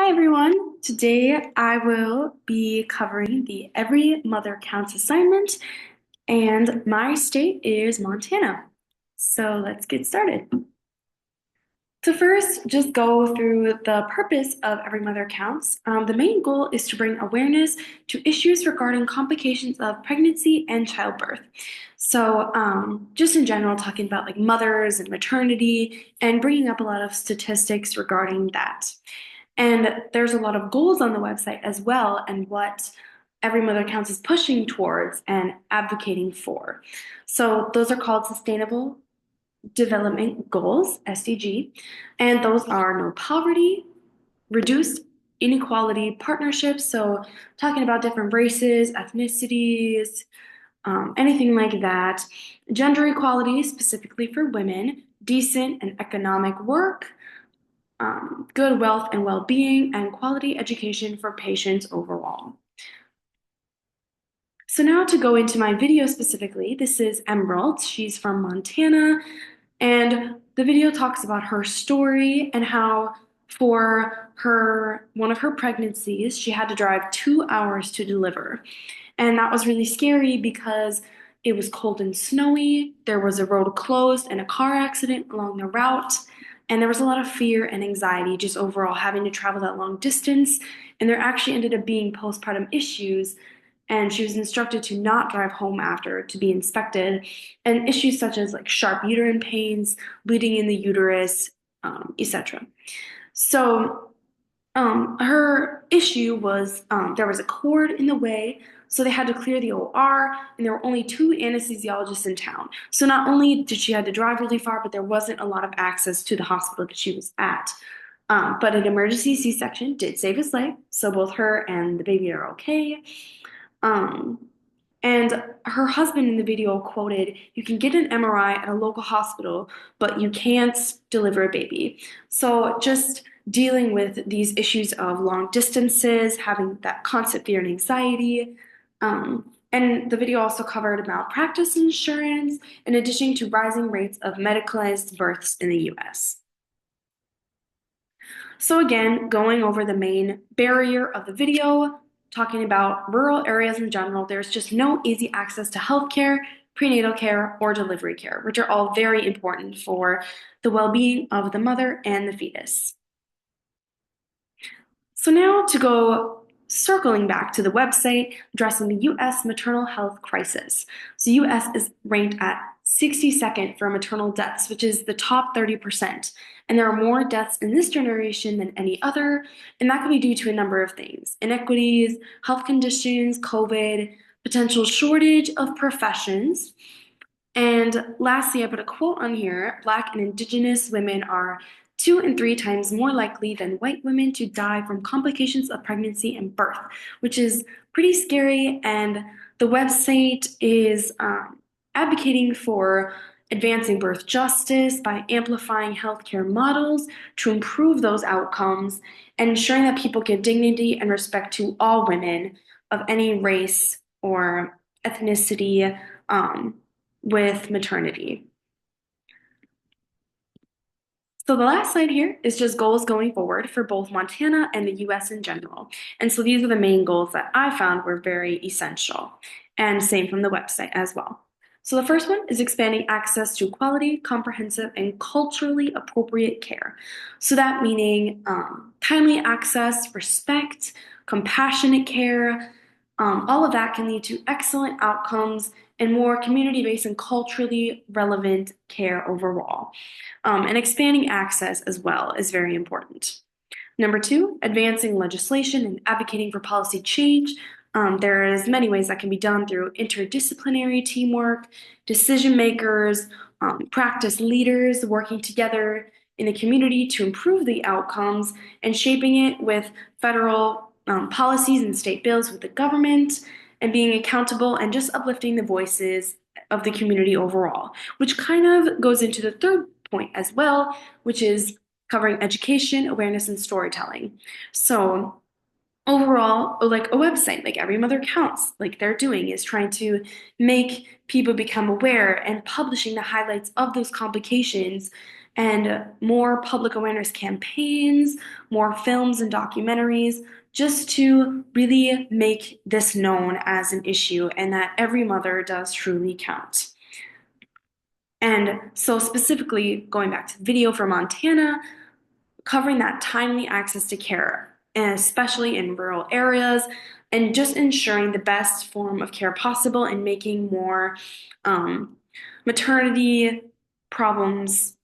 Hi everyone. Today I will be covering the Every Mother Counts assignment, and my state is Montana. So let's get started. To first just go through the purpose of Every Mother Counts. The main goal is to bring awareness to issues regarding complications of pregnancy and childbirth. So, just in general, talking about like mothers and maternity and bringing up a lot of statistics regarding that. And there's a lot of goals on the website as well, and what Every Mother Counts is pushing towards and advocating for. So those are called Sustainable Development Goals, SDG, and those are no poverty, reduced inequality, partnerships. So talking about different races, ethnicities, anything like that. Gender equality, specifically for women, decent and economic work, good wealth and well-being, and quality education for patients overall. So now to go into my video specifically, this is Emerald. She's from Montana, and the video talks about her story and how for one of her pregnancies, she had to drive 2 hours to deliver. And that was really scary because it was cold and snowy. There was a road closed and a car accident along the route. And there was a lot of fear and anxiety just overall having to travel that long distance. And there actually ended up being postpartum issues. And she was instructed to not drive home after to be inspected. And issues such as like sharp uterine pains, bleeding in the uterus, etc. So her issue was there was a cord in the way, so they had to clear the OR, and there were only two anesthesiologists in town. So not only did she have to drive really far, but there wasn't a lot of access to the hospital that she was at. But an emergency C-section did save his life, so both her and the baby are okay. Um, and her husband in the video quoted, "You can get an MRI at a local hospital, but you can't deliver a baby." So just dealing with these issues of long distances, having that constant fear and anxiety. And the video also covered malpractice insurance, in addition to rising rates of medicalized births in the US. So again, going over the main barrier of the video, talking about rural areas in general, there's just no easy access to healthcare, prenatal care, or delivery care, which are all very important for the well-being of the mother and the fetus. So now to go circling back to the website addressing the US maternal health crisis. So US is ranked at 62nd for maternal deaths, which is the top 30%. And there are more deaths in this generation than any other, and that can be due to a number of things: inequities, health conditions, COVID, potential shortage of professions. And lastly, I put a quote on here: Black and Indigenous women are 2 and 3 times more likely than white women to die from complications of pregnancy and birth, which is pretty scary. And the website is advocating for advancing birth justice by amplifying healthcare models to improve those outcomes and ensuring that people give dignity and respect to all women of any race or ethnicity. With maternity. So the last slide here is just goals going forward for both Montana and the US in general. And so these are the main goals that I found were very essential, and same from the website as well. So the first one is expanding access to quality, comprehensive, and culturally appropriate care. So that meaning timely access, respect, compassionate care, all of that can lead to excellent outcomes and more community-based and culturally relevant care overall. And expanding access as well is very important. Number two, advancing legislation and advocating for policy change. There is many ways that can be done through interdisciplinary teamwork, decision makers, practice leaders working together in the community to improve the outcomes, and shaping it with federal policies and state bills with the government, and being accountable and just uplifting the voices of the community overall, which kind of goes into the third point as well, which is covering education, awareness, and storytelling. So overall, like a website like Every Mother Counts, like they're doing, is trying to make people become aware and publishing the highlights of those complications and more public awareness campaigns, more films and documentaries, just to really make this known as an issue and that every mother does truly count. And so, specifically, going back to the video for Montana, covering that timely access to care, and especially in rural areas, and just ensuring the best form of care possible and making more um, maternity problems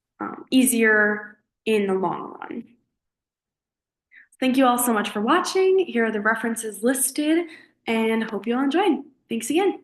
easier in the long run. Thank you all so much for watching. Here are the references listed, and hope you all enjoyed. Thanks again.